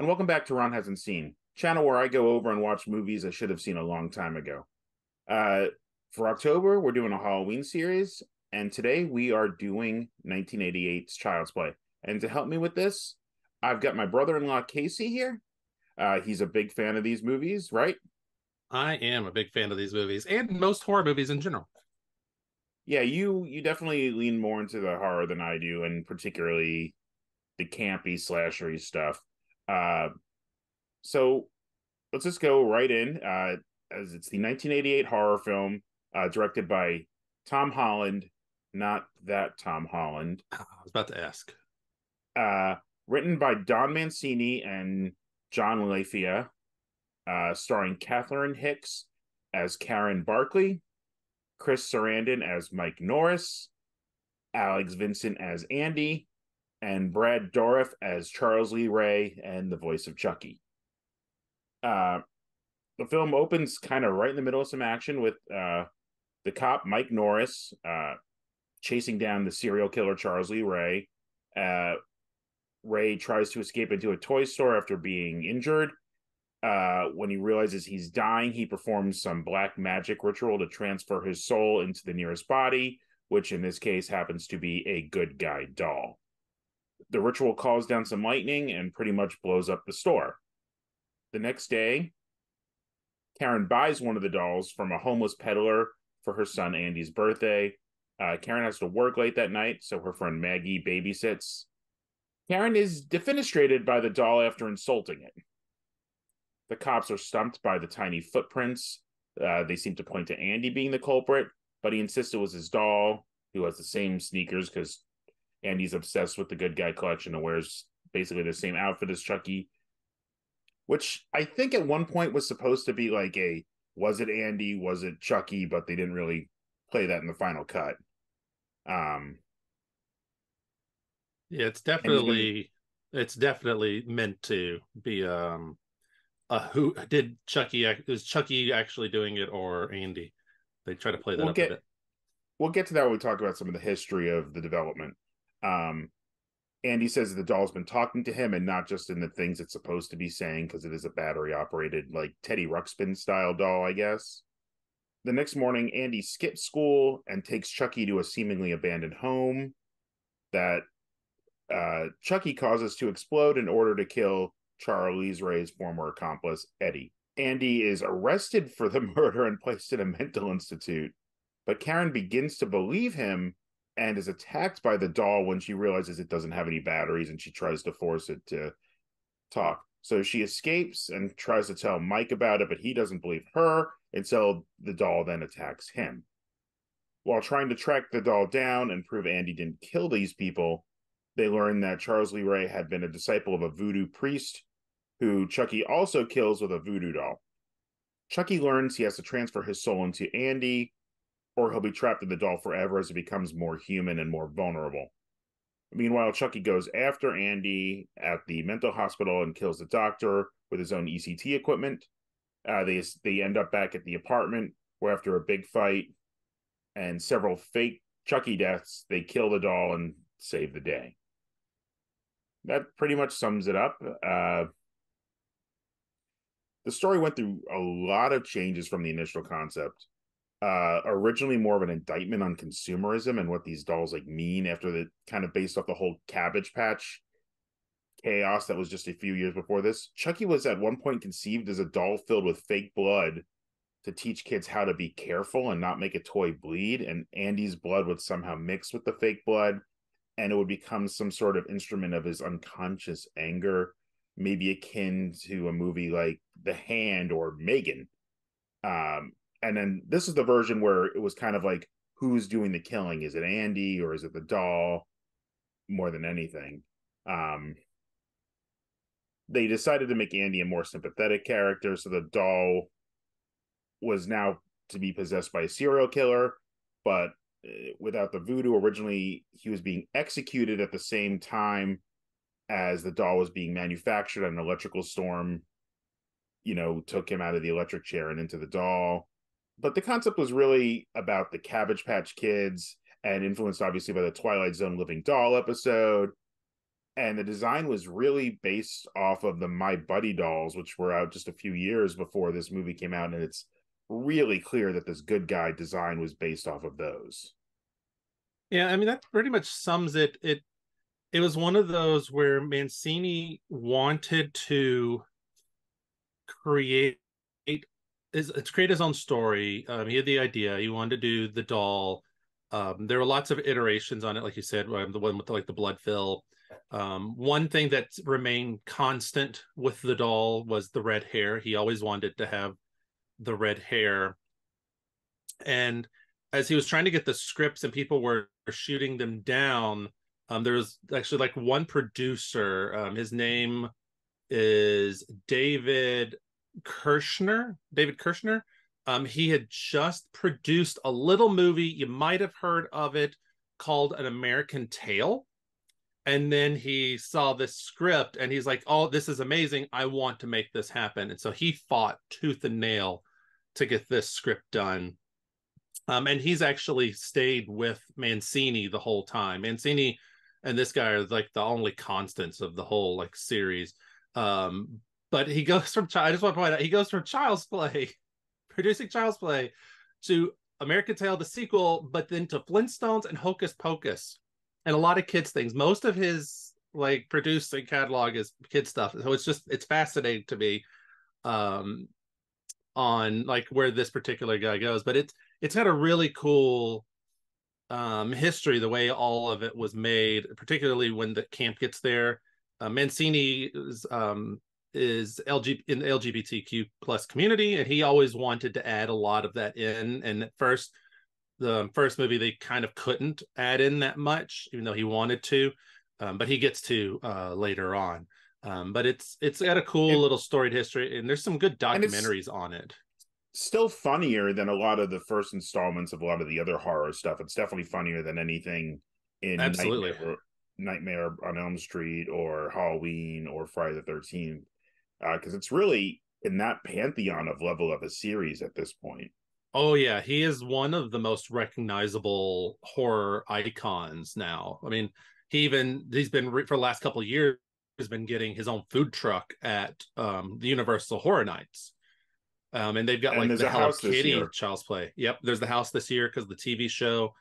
and welcome back to Ron Hasn't Seen, channel where I go over and watch movies I should have seen a long time ago. Uh, for October, we're doing a Halloween series, and today we are doing 1988's Child's Play. And to help me with this, I've got my brother-in-law Casey here. He's a big fan of these movies, right? I am a big fan of these movies and most horror movies in general. Yeah, you definitely lean more into the horror than I do, and particularly the campy slashery stuff. Uh, so let's just go right in. As it's the 1988 horror film directed by Tom Holland, not that Tom Holland. I was about to ask. Uh, Written by Don Mancini and John Lafia, starring Catherine Hicks as Karen Barkley, Chris Sarandon as Mike Norris, Alex Vincent as Andy, and Brad Dourif as Charles Lee Ray and the voice of Chucky. Uh, the film opens kind of right in the middle of some action with the cop Mike Norris chasing down the serial killer Charles Lee Ray. Ray tries to escape into a toy store after being injured. When he realizes he's dying, he performs some black magic ritual to transfer his soul into the nearest body, which in this case happens to be a good guy doll. The ritual calls down some lightning and pretty much blows up the store. The next day, Karen buys one of the dolls from a homeless peddler for her son Andy's birthday. Karen has to work late that night, so her friend Maggie babysits. Karen is defenestrated by the doll after insulting it. The cops are stumped by the tiny footprints. They seem to point to Andy being the culprit, but he insists it was his doll, who has the same sneakers because Andy's obsessed with the good guy collection and wears basically the same outfit as Chucky, which I think at one point was supposed to be like a was it Andy, was it Chucky, but they didn't really play that in the final cut. Um, Yeah, and he's been it's definitely meant to be who did Chucky is Chucky actually doing it or Andy? They try to play that we'll up a get bit. we'll get to that when we talk about some of the history of the development. Um, Andy says the doll's been talking to him and not just in the things it's supposed to be saying because it is a battery operated, like Teddy Ruxpin style doll, I guess. The next morning, Andy skips school and takes Chucky to a seemingly abandoned home that Chucky causes to explode in order to kill Charles Ray's former accomplice, Eddie. Andy is arrested for the murder and placed in a mental institute, but Karen begins to believe him and is attacked by the doll when she realizes it doesn't have any batteries and she tries to force it to talk. So she escapes and tries to tell Mike about it, but he doesn't believe her until the doll then attacks him. While trying to track the doll down and prove Andy didn't kill these people, they learn that Charles Lee Ray had been a disciple of a voodoo priest who Chucky also kills with a voodoo doll. Chucky learns he has to transfer his soul into Andy, or he'll be trapped in the doll forever as he becomes more human and more vulnerable. Meanwhile, Chucky goes after Andy at the mental hospital and kills the doctor with his own ECT equipment. They end up back at the apartment where, after a big fight and several fake Chucky deaths, they kill the doll and save the day. That pretty much sums it up. The story went through a lot of changes from the initial concept. Originally more of an indictment on consumerism and what these dolls like mean after the kind of based off the whole Cabbage Patch chaos that was just a few years before this. Chucky was at one point conceived as a doll filled with fake blood to teach kids how to be careful and not make a toy bleed, and Andy's blood would somehow mix with the fake blood and it would become some sort of instrument of his unconscious anger, maybe akin to a movie like The Hand or Megan. And then this is the version where it was kind of like, who's doing the killing? Is it Andy or is it the doll? More than anything. They decided to make Andy a more sympathetic character, so the doll was now to be possessed by a serial killer, but without the voodoo. Originally, he was being executed at the same time as the doll was being manufactured. An electrical storm, took him out of the electric chair and into the doll. But the concept was really about the Cabbage Patch Kids and influenced obviously by the Twilight Zone Living Doll episode. and the design was really based off of the My Buddy dolls, which were out just a few years before this movie came out, and it's really clear that this good guy design was based off of those. Yeah, I mean that pretty much sums it. It was one of those where Mancini wanted to create create his own story. He had the idea. He wanted to do the doll. There were lots of iterations on it, like you said, the one with like the blood fill. One thing that remained constant with the doll was the red hair. He always wanted to have the red hair. And as he was trying to get the scripts and people were shooting them down, there was actually like one producer. His name is Kirshner. David Kirshner. He had just produced a little movie. You might have heard of it, called An American Tail. And then he saw this script and he's like, oh, this is amazing. I want to make this happen. And so he fought tooth and nail to get this script done. And he's actually stayed with Mancini the whole time. Mancini and this guy are like the only constants of the whole like series. But he goes from I just want to point out he goes from Child's Play, producing Child's Play, to American Tail, the sequel, but then to Flintstones and Hocus Pocus, and a lot of kids things. Most of his like producing catalog is kid stuff, so it's fascinating to me, on like where this particular guy goes. But it's got a really cool history, the way all of it was made, particularly when the camp gets there. Mancini is in the LGBTQ plus community, and he always wanted to add a lot of that in. And at first, the first movie, they kind of couldn't add in that much, even though he wanted to. But he gets to later on. But it's got a cool It, little storied history, and there's some good and it's documentaries on it. still funnier than a lot of the first installments of a lot of the other horror stuff. It's definitely funnier than anything in Absolutely. Nightmare on Elm Street or Halloween or Friday the 13th, because it's really in that pantheon of level of a series at this point. Oh yeah, he is one of the most recognizable horror icons now. I mean, he's been for the last couple of years has been getting his own food truck at the Universal Horror Nights. And they've got And like there's the a Hello house this Kitty year. Child's Play. Yep, there's the house this year because the TV show.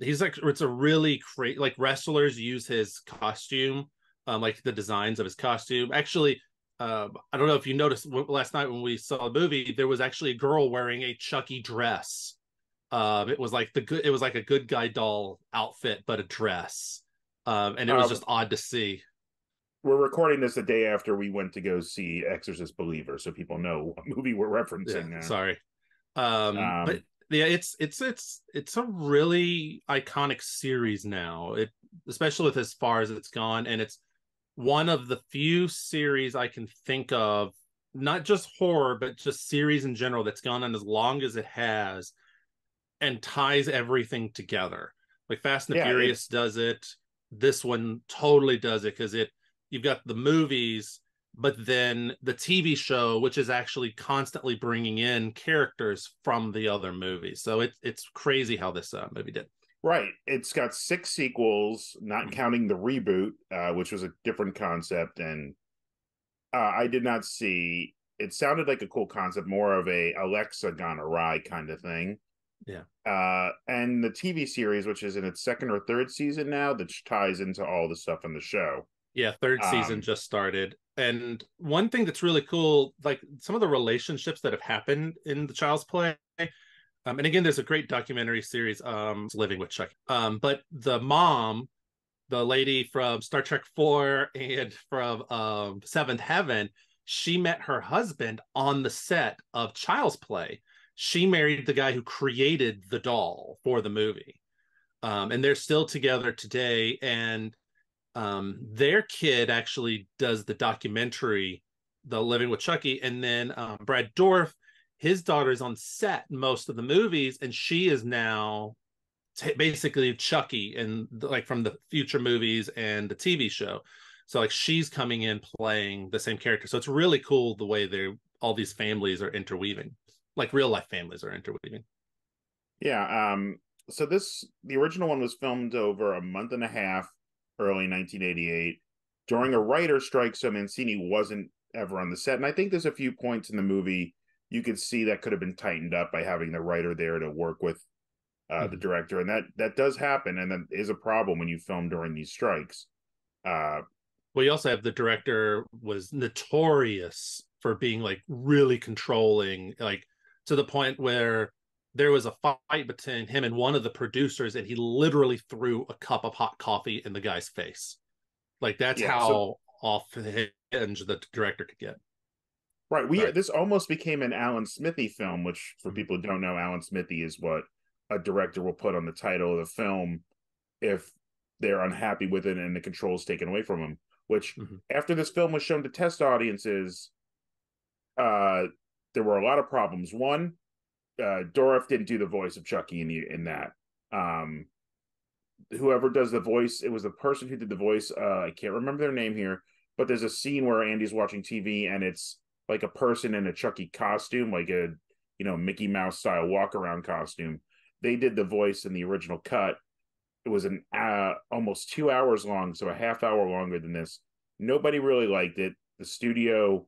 He's like it's a really great like wrestlers use his costume, like the designs of his costume. Actually, I don't know if you noticed last night when we saw the movie, there was actually a girl wearing a Chucky dress. It was like it was like a good guy doll outfit, but a dress. And it was Uh, just odd to see. we're recording this the day after we went to go see Exorcist Believer, so people know what movie we're Yeah, referencing there. sorry. But Um, yeah, it's a really iconic series now. It especially with as far as it's gone, and it's one of the few series I can think of, not just horror, but just series in general that's gone on as long as it has and ties everything together. Like Fast and the yeah, Furious does it. This one totally does it because you've got the movies, but then the TV show, which is actually constantly bringing in characters from the other movies. So it's crazy how this movie did. right. It's got 6 sequels, not counting the reboot, which was a different concept, and I did not see. It sounded like a cool concept, more of a Alexa gone awry kind of thing. Yeah. And the TV series, which is in its second or third season now, that ties into all the stuff in the show. Yeah, third season Um, just started. And one thing that's really cool, like some of the relationships that have happened in the Child's Play. And again, there's a great documentary series, Living with Chucky. But the mom, the lady from Star Trek 4 and from Seventh Heaven, she met her husband on the set of Child's Play. She married the guy who created the doll for the movie. And they're still together today. And their kid actually does the documentary, The Living with Chucky. And then Brad Dourif, his daughter's on set most of the movies, and she is now basically Chucky and like from the future movies and the TV show. So like she's coming in playing the same character. So it's really cool the way they're all these families are interweaving, like real life families are interweaving. yeah. So the original one was filmed over a month and a half. early 1988 during a writer strike, so Mancini wasn't ever on the set. And I think there's a few points in the movie you could see that could have been tightened up by having the writer there to work with the Mhm. director, and that does happen, and that is a problem when you film during these strikes. Uh, Well, you also have the director was notorious for being like really controlling, like to the point where there was a fight between him and one of the producers, and he literally threw a cup of hot coffee in the guy's face. Like that's yeah, so how off the hinge the director could get. right, we Sorry. this almost became an Alan Smithy film, which for Mhm. people who don't know, Alan Smithy is what a director will put on the title of the film if they're unhappy with it and the control is taken away from them. Which Mhm. after this film was shown to test audiences, uh, there were a lot of problems. One, Dorff didn't do the voice of Chucky in that. Um, Whoever does the voice, it was the person who did the voice. I can't remember their name here, but there's a scene where Andy's watching TV and it's like a person in a Chucky costume, like a Mickey Mouse style walk around costume. They did the voice in the original cut. It was an almost 2 hours long, so a half hour longer than this. Nobody really liked it. The studio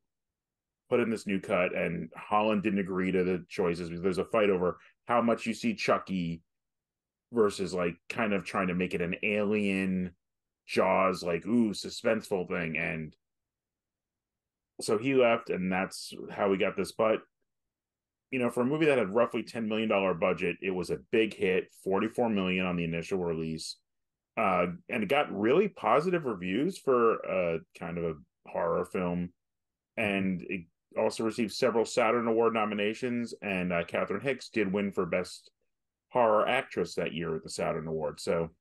put in this new cut, and Holland didn't agree to the choices because there's a fight over how much you see Chucky versus like kind of trying to make it an alien Jaws, like ooh, suspenseful thing. And so he left, and that's how we got this. But for a movie that had roughly $10 million budget, it was a big hit, 44 million on the initial release. And it got really positive reviews for kind of a horror film, Mhm. and it also received several Saturn Award nominations. And Catherine Hicks did win for Best Horror Actress that year at the Saturn Award. So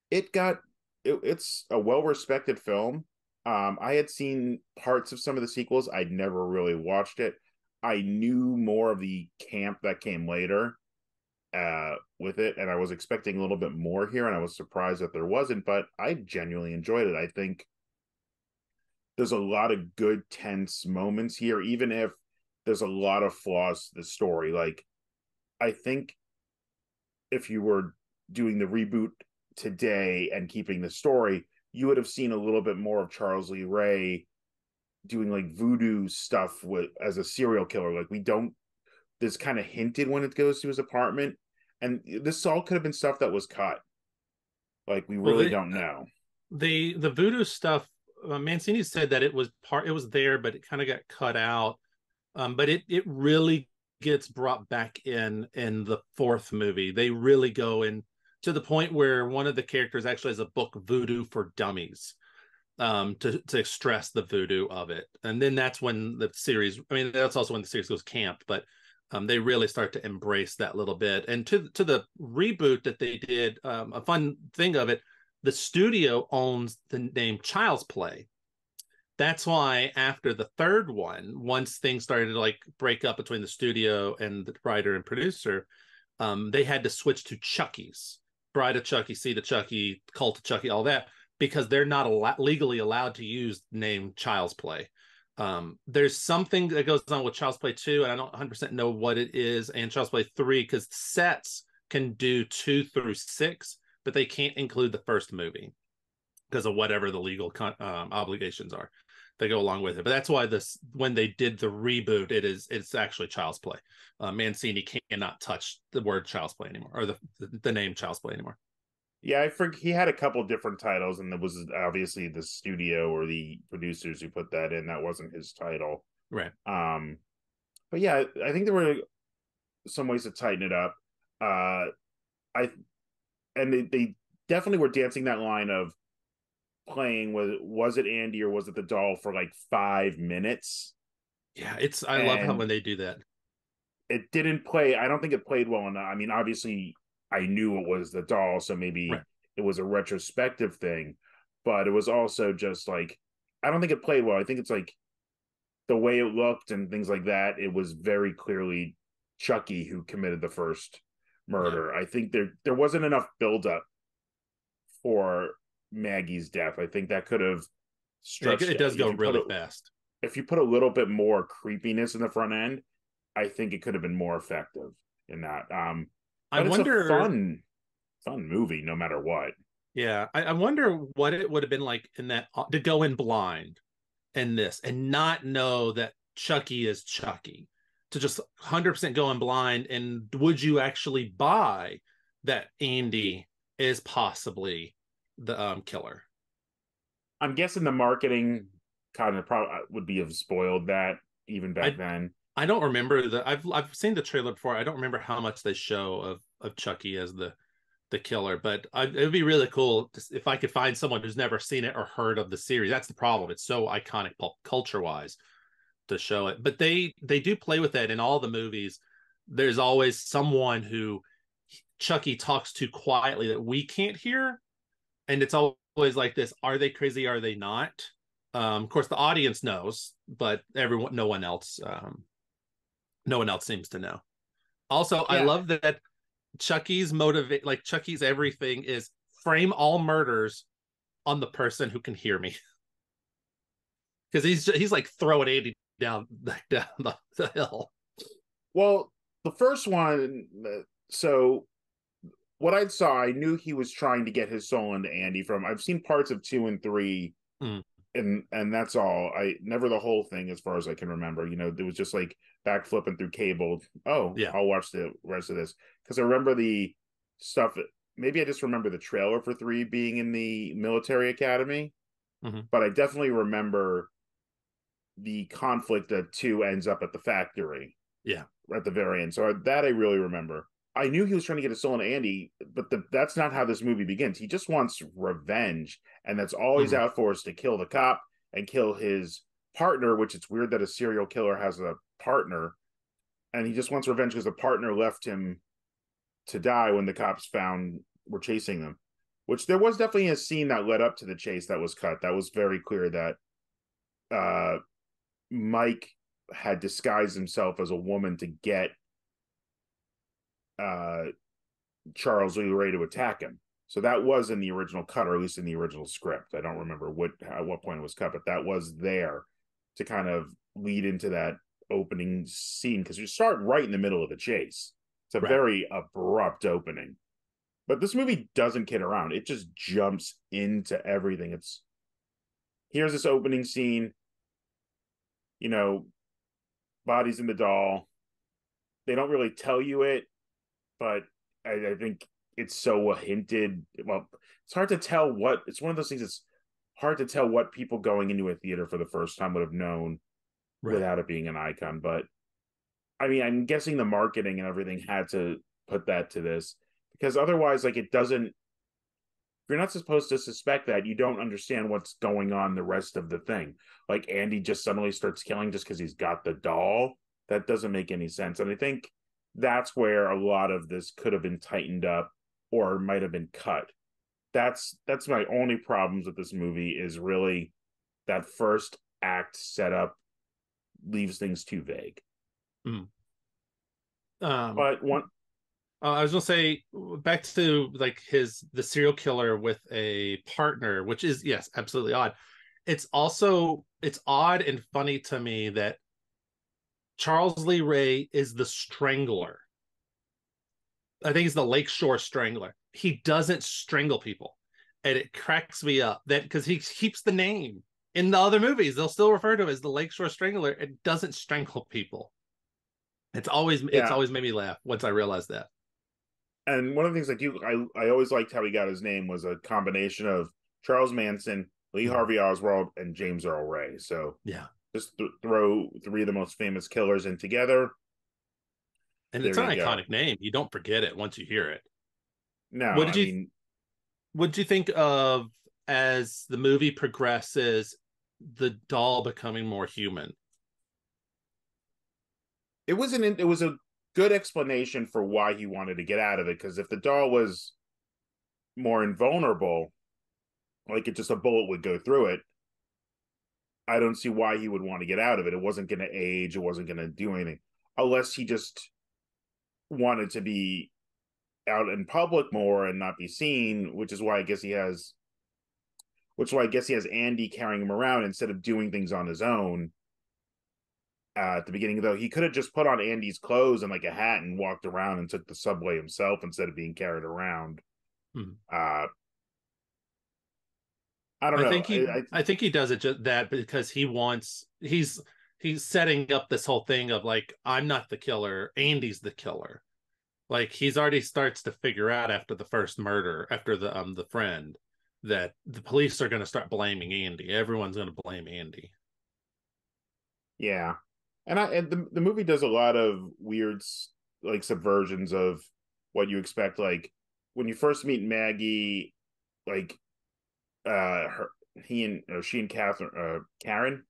it got it's a well respected film. I had seen parts of some of the sequels. I'd never really watched it. I knew more of the camp that came later with it, and I was expecting a little bit more here, and I was surprised that there wasn't. But I genuinely enjoyed it. I think there's a lot of good tense moments here, even if there's a lot of flaws to the story. Like I think if you were doing the reboot today and keeping the story, you would have seen a little bit more of Charles Lee Ray doing like voodoo stuff with as a serial killer. Like we don't this kind of hinted when it goes to his apartment. And this all could have been stuff that was cut. Like we Well, really don't know. the voodoo stuff, Mancini said that it was there, but it kind of got cut out. But it really gets brought back in the fourth movie. They really go in to the point where one of the characters actually has a book, Voodoo for Dummies, to stress the voodoo of it. And then that's when the series, I mean, that's also when the series goes camp, but they really start to embrace that little bit. And to the reboot that they did, a fun thing of it, the studio owns the name Child's Play. That's why after the third one, once things started to like break up between the studio and the writer and producer, they had to switch to Chucky's. Bride of Chucky, Seed of Chucky, Cult of Chucky, all that, because they're not legally allowed to use the name Child's Play. There's something that goes on with Child's Play 2, and I don't 100% know what it is, and Child's Play 3, because sets can do 2 through 6, but they can't include the first movie because of whatever the legal obligations are that go along with it. But that's why this when they did the reboot, it's actually Child's Play. Mancini cannot touch the word Child's Play anymore, or the name Child's Play anymore. Yeah, I forget he had a couple different titles, and there was obviously the studio or the producers who put that in. That wasn't his title. Right. Um, but yeah, I think there were some ways to tighten it up. I and they definitely were dancing that line of playing with was it Andy or was it the doll for like 5 minutes, Yeah, I love how and when they do that. it didn't play. I don't think it played well enough. I mean, obviously, I knew it was the doll, so Right. maybe it was a retrospective thing, but it was also just like I don't think it played well. I think it's like the way it looked and things like that. It was very clearly Chucky who committed the first Yeah. murder. I think there wasn't enough buildup for Maggie's death. I think that could have stretched It does go if you put really a fast. little bit more creepiness in the front end. I think it could have been more effective in that. I But it's a wonder. fun movie no matter what. Yeah, I wonder what it would have been like in that to go in blind in this and not know that Chucky is Chucky, to just 100% go in blind. And would you actually buy that Andy is possibly the killer? I'm guessing the marketing kind of probably would be have spoiled that even back I then. I don't remember I've seen the trailer before. I don't remember how much they show of Chucky as the killer, but it would be really cool if I could find someone who's never seen it or heard of the series. That's the problem. It's so iconic pop culture wise to show it, but they do play with that in all the movies. There's always someone who Chucky talks to quietly that we can't hear, and it's always like this: are they crazy? Are they not? Of course, the audience knows, but everyone, no one else seems to know. Also, I Yeah. love that Chucky's motivate, like Chucky's everything is frame all murders on the person who can hear me, because he's like throwing Andy down the hill. Well, the first one, so what I saw, I knew he was trying to get his soul into Andy from. I've seen parts of 2 and 3, Mm, and that's all. I never the whole thing as far as I can remember. It was just like back flipping through cable. Oh, yeah. I'll watch the rest of this because I remember the stuff. Maybe I just remember the trailer for 3 being in the military academy, Hmm. but I definitely remember the conflict that 2 ends up at the factory Yeah. at the very end. So that I really remember. I knew he was trying to get his soul into Andy, but that's not how this movie begins. He just wants revenge, and that's all he's Hmm. out for is to kill the cop and kill his partner. Which it's weird that a serial killer has a partner, and he just wants revenge because the partner left him to die when the cops found were chasing them. Which there was definitely a scene that led up to the chase that was cut. That was very clear that uh, Mike had disguised himself as a woman to get uh, Charles Lee Ray to attack him. So that was in the original cut, or at least in the original script. I don't remember at what point it was cut, but that was there to kind of lead into that opening scene because you start right in the middle of the chase. It's a Right. very abrupt opening. But this movie doesn't kid around. It just jumps into everything. It's here's this opening scene, you know, bodies in the doll. They don't really tell you it, but I think it's so hinted. Well, it's hard to tell what it's one of those things. It's hard to tell what people going into a theater for the first time would have known Right. without it being an icon. But I mean, I'm guessing the marketing and everything had to put that to this because otherwise, like, it doesn't. You're not supposed to suspect that. You don't understand what's going on the rest of the thing. Like Andy just suddenly starts killing just because he's got the doll. That doesn't make any sense. And I think that's where a lot of this could have been tightened up or might have been cut. That's my only problems with this movie is really that first act setup leaves things too vague. Mm. Um, But one I was gonna say back to like the serial killer with a partner, which is yes, absolutely odd. It's odd and funny to me that Charles Lee Ray is the strangler. I think he's the Lakeshore Strangler. He doesn't strangle people, and it cracks me up that because he keeps the name in the other movies, they'll still refer to him as the Lakeshore Strangler. It doesn't strangle people. It's yeah, always made me laugh once I realized that. and one of the things like I always liked how he got his name was a combination of Charles Manson, Lee Mm. Harvey Oswald, and James Earl Ray. So Yeah, just throw 3 of the most famous killers in together. and it's There an you go. iconic name. You don't forget it once you hear it. No, What I did you mean what did you think of as the movie progresses, the doll becoming more human? it was a good explanation for why he wanted to get out of it. Because if the doll was more invulnerable, like it just a bullet would go through it, I don't see why he would want to get out of it. It wasn't going to age. It wasn't going to do anything, unless he just wanted to be out in public more and not be seen. Which is why I guess he has Andy carrying him around instead of doing things on his own. At the beginning, though, he could have just put on Andy's clothes and like a hat and walked around and took the subway himself instead of being carried around. Hmm. Uh, I don't I know. think I think he does it just that because he's setting up this whole thing of like, I'm not the killer, Andy's the killer. Like he's already starts to figure out after the first murder, after the friend, that the police are going to start blaming Andy. Everyone's going to blame Andy. Yeah, and the movie does a lot of weird like subversions of what you expect. Like when you first meet Maggie, like her he and or she and Catherine Karen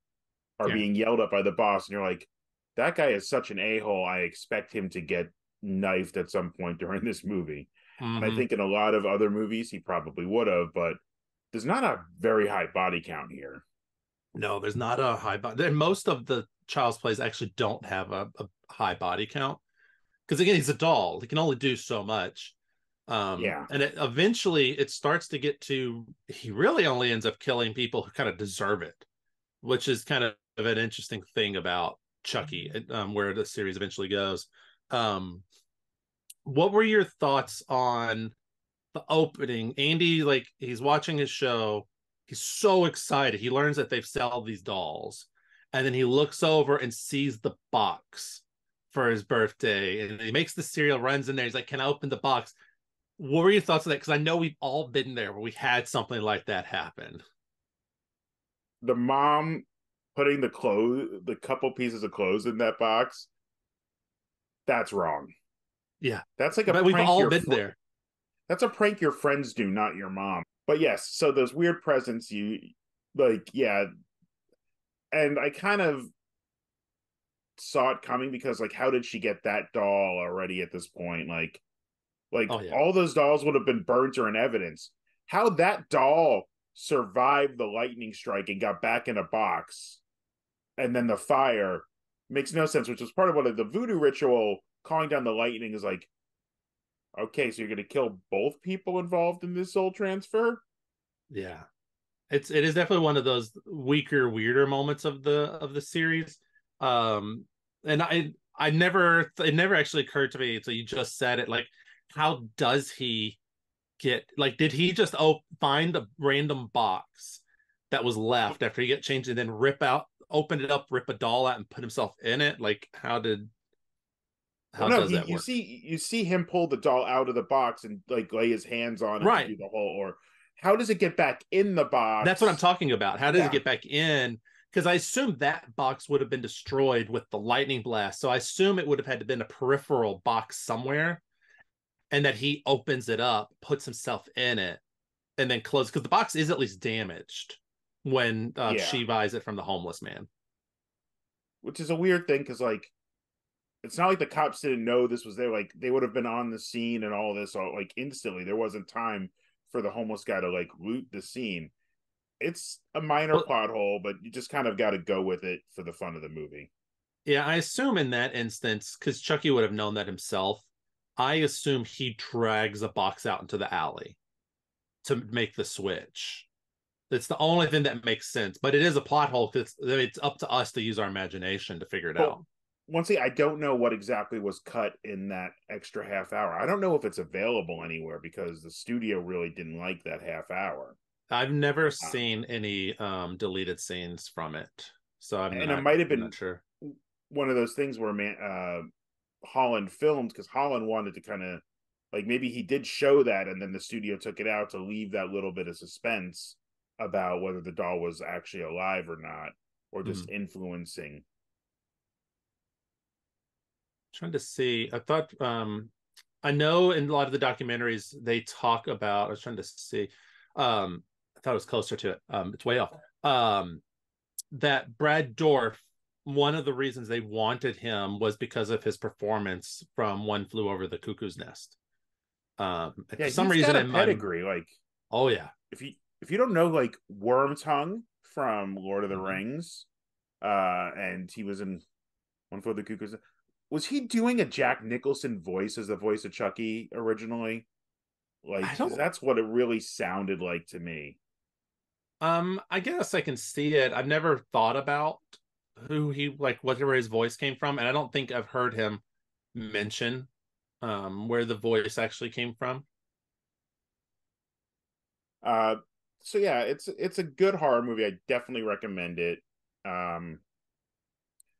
are Karen. being yelled at by the boss, and you're like, that guy is such an a-hole. I expect him to get knifed at some point during this movie. And I Mm-hmm. think in a lot of other movies he probably would have, but there's not a very high body count here. No, there's not a high body. And most of the Child's Plays actually don't have a high body count because again, he's a doll. He can only do so much. Yeah. And eventually it starts to get to he really only ends up killing people who kind of deserve it, which is kind of an interesting thing about Chucky, where the series eventually goes. Um, what were your thoughts on the opening? Andy, like he's watching his show, he's so excited. He learns that they've sold these dolls, and then he looks over and sees the box for his birthday, and he makes the cereal, runs in there. He's like, "Can I open the box?" What were your thoughts on that? Because I know we've all been there where we had something like that happen. The mom putting the couple pieces of clothes in that box, that's wrong. Yeah, That's like a but we've prank all been there. that's a prank your friends do, not your mom. But yes, so those weird presents you like, yeah, and I kind of saw it coming because like how did she get that doll already at this point? Like Oh yeah, all those dolls would have been burnt or in evidence. How that doll survived the lightning strike and got back in a box and then the fire makes no sense, which is part of what the voodoo ritual calling down the lightning is like, okay, so you're gonna kill both people involved in this soul transfer? yeah. It is definitely one of those weaker, weirder moments of the series. Um, and I never it never actually occurred to me until you just said it. Like, how does he get like? Did he just find a random box that was left after he get changed and then open it up, rip a doll out, and put himself in it? Like, Well, how no, does he that work? you see him pull the doll out of the box and like lay his hands on it to Right. do the whole. Or how does it get back in the That's what I'm box? talking about. How does it Yeah, get back in? Because I assume that box would have been destroyed with the lightning blast. So I assume it would have had to been a peripheral box somewhere, and that he opens it up, puts himself in it, and then closes. Because the box is at least damaged when yeah, she buys it from the homeless man. which is a weird thing because like it's not like the cops didn't know this was there. Like they would have been on the scene and all this all like instantly. There wasn't time for the homeless guy to like loot the scene. It's a minor Well, plot hole, but you just kind of got to go with it for the fun of the movie. yeah, I assume in that instance, because Chucky would have known that himself, I assume he drags a box out into the alley to make the switch. It's the only thing that makes sense, but it is a plot hole because it's up to us to use our imagination to figure it But out. once again, I don't know what exactly was cut in that extra half hour. I don't know if it's available anywhere because the studio really didn't like that half hour. I've never Um, seen any deleted scenes from it, so I'm and it not might have I'm not been sure. one of those things where Holland filmed because Holland wanted to kind of like maybe he did show that and then the studio took it out to leave that little bit of suspense about whether the doll was actually alive or not or just Hmm. influencing. Trying to see. I thought I know in a lot of the documentaries they talk about. I was trying to see. I thought it was closer to it. It's way off. That Brad Dorff, one of the reasons they wanted him was because of his performance from One Flew Over the Cuckoo's Nest. Yeah, For some he's reason got a in my pedigree. Like oh yeah. if you don't know like Worm Tongue from Lord of the Mhm. Rings, and he was in One for the Cuckoo's. Was he doing a Jack Nicholson voice as the voice of Chucky originally? Like, I because don't that's what it really sounded like to me. I guess I can see it. I've never thought about who he like whatever his voice came from, and I don't think I've heard him mention where the voice actually came from. Uh, So yeah, it's a good horror movie. I definitely recommend it. Um,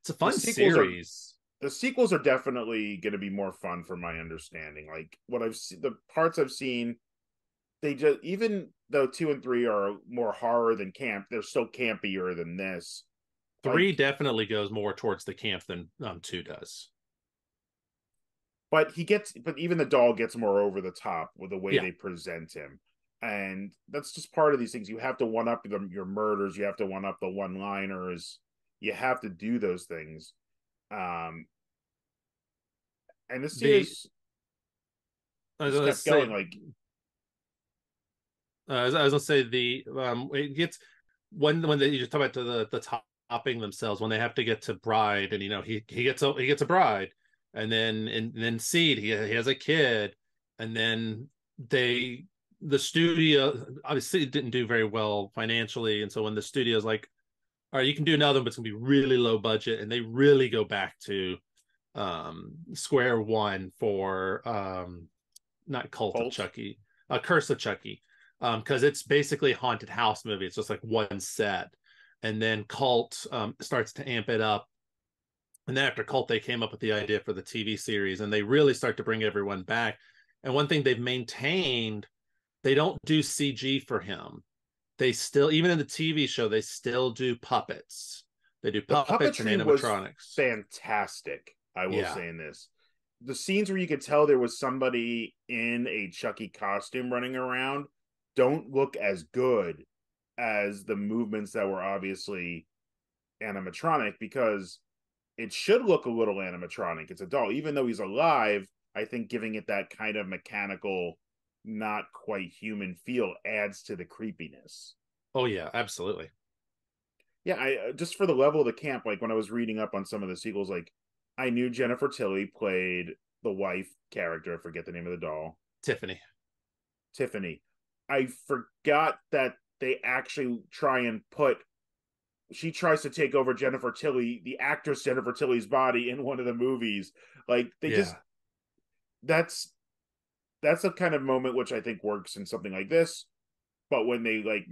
It's a the fun sequels are series. the sequels are definitely going to be more fun from my understanding. Like what I've seen, the parts I've seen, they just, even though 2 and 3 are more horror than camp, they're still campier than this. Three Like, definitely goes more towards the camp than two does. but even the doll gets more over the top with the way Yeah, they present him. And that's just part of these things. You have to one up your murders, you have to one up the one liners, you have to do those things. Um, and this the series just let's kept say going. Like, I was gonna say the it gets when they you just talk about the topping themselves when they have to get to bride, and he gets a bride, and then seed he has a kid, and then they the studio obviously didn't do very well financially, and so when the studio's like, all right, you can do another one, but it's gonna be really low budget, and they really go back to square one for not Cult of Cult. Chucky, Curse of Chucky, because it's basically a haunted house movie. It's just like one set, and then Cult starts to amp it up. And then after Cult, they came up with the idea for the TV series, and they really start to bring everyone back. And one thing they've maintained, they don't do CG for him. They still, even in the TV show, they still do puppets. They do The puppets and puppetry was animatronics. fantastic. I will Yeah. say in this, the scenes where you could tell there was somebody in a Chucky costume running around don't look as good as the movements that were obviously animatronic, because it should look a little animatronic. It's a doll, even though he's alive. I think giving it that kind of mechanical, not quite human feel adds to the creepiness. Oh yeah, absolutely. Yeah, I just for the level of the camp, like when I was reading up on some of the sequels, like I knew Jennifer Tilly played the wife character. I forget the name of the doll. Tiffany. Tiffany. I forgot that they actually try and put she tries to take over Jennifer Tilly, the actress Jennifer Tilly's body in one of the movies. Like they just Yeah. that's that's a kind of moment which I think works in something like this. But when they like,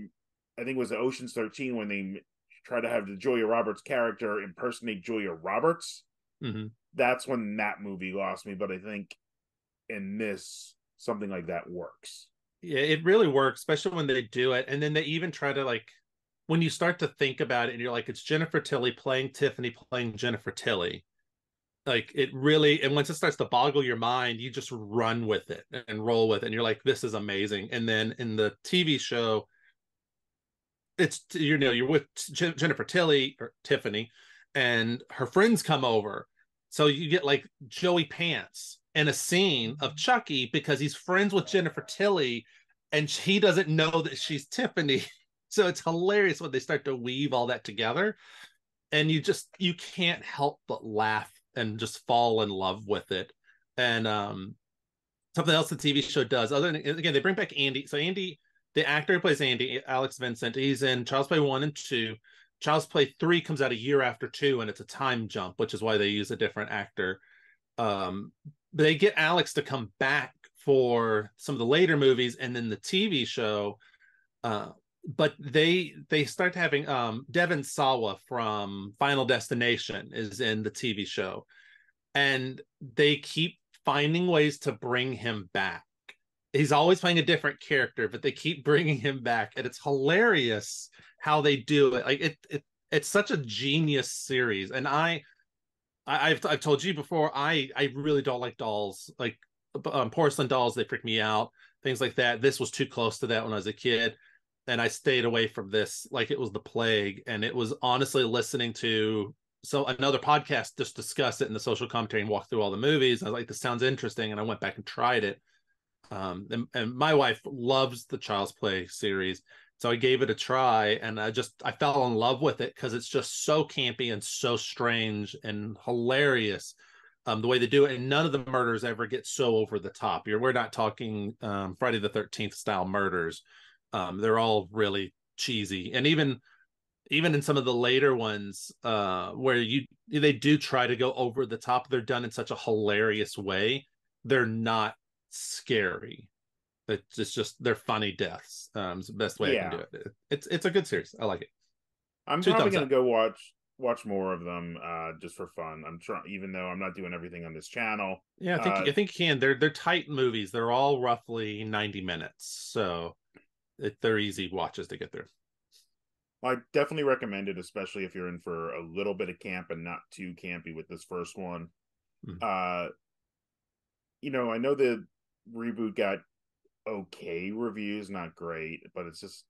I think it was Ocean's 13 when they try to have the Julia Roberts character impersonate Julia Roberts. Mm-hmm. That's when that movie lost me. But I think in this, something like that works. Yeah, it really works, especially when they do it. And then they even try to like when you start to think about it and you're like, it's Jennifer Tilly playing Tiffany playing Jennifer Tilly. Like it really, and once it starts to boggle your mind, you just run with it and roll with it. And you're like, this is amazing. And then in the TV show, it's you're with Jennifer Tilly or Tiffany, and her friends come over, so you get like Joey Pants in a scene of Chucky because he's friends with Jennifer Tilly, and he doesn't know that she's Tiffany. So it's hilarious when they start to weave all that together, and you can't help but laugh and just fall in love with it. And something else the TV show does, other than again, they bring back Andy. So Andy, the actor who plays Andy, Alex Vincent, he's in Child's Play 1 and 2. Child's Play 3 comes out a year after 2, and it's a time jump, which is why they use a different actor. They get Alex to come back for some of the later movies and then the TV show. Uh, but they start having Devon Sawa from Final Destination is in the TV show, and they keep finding ways to bring him back. He's always playing a different character, but they keep bringing him back, and it's hilarious how they do it. Like it's such a genius series, and I've told you before, I really don't like dolls, like porcelain dolls. They freak me out, things like that. This was too close to that when I was a kid, and I stayed away from this like it was the plague. And it was honestly listening to another podcast just discuss it in the social commentary and walk through all the movies. I was like, this sounds interesting, and I went back and tried it. And my wife loves the Child's Play series, so I gave it a try, and I fell in love with it because it's just so campy and so strange and hilarious. The way they do it, and none of the murders ever get so over the top. We're not talking Friday the 13th style murders. They're all really cheesy, and even in some of the later ones where they do try to go over the top, they're done in such a hilarious way. They're not scary. It's just they're funny deaths. It's the best way I can do Yeah, it. It's a good series. I like it. I'm Two probably thumbs gonna up. go watch more of them just for fun. I'm trying, even though I'm not doing everything on this channel. Yeah, Uh, I think you can. They're tight movies. They're all roughly 90 minutes, so they're easy watches to get through. I definitely recommend it, especially if you're in for a little bit of camp and not too campy with this first one. Mm. Uh, I know the reboot got okay reviews, not great, but it's just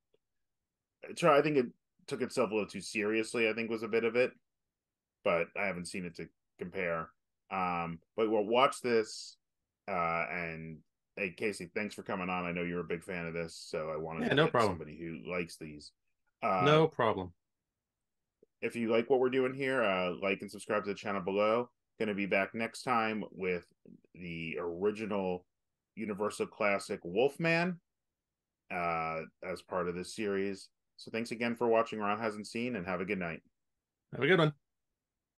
I think it took itself a little too seriously. I think was a bit of it, but I haven't seen it to compare. But we'll watch this. And hey, Casey, thanks for coming on. I know you're a big fan of this, so I wanted Yeah, to no get problem. somebody who likes these. Uh, No problem. if you like what we're doing here, like and subscribe to the channel below. Going to be back next time with the original Universal Classic Wolfman as part of this series. So thanks again for watching Ron Hasn't Seen, and have a good night. Have a good one.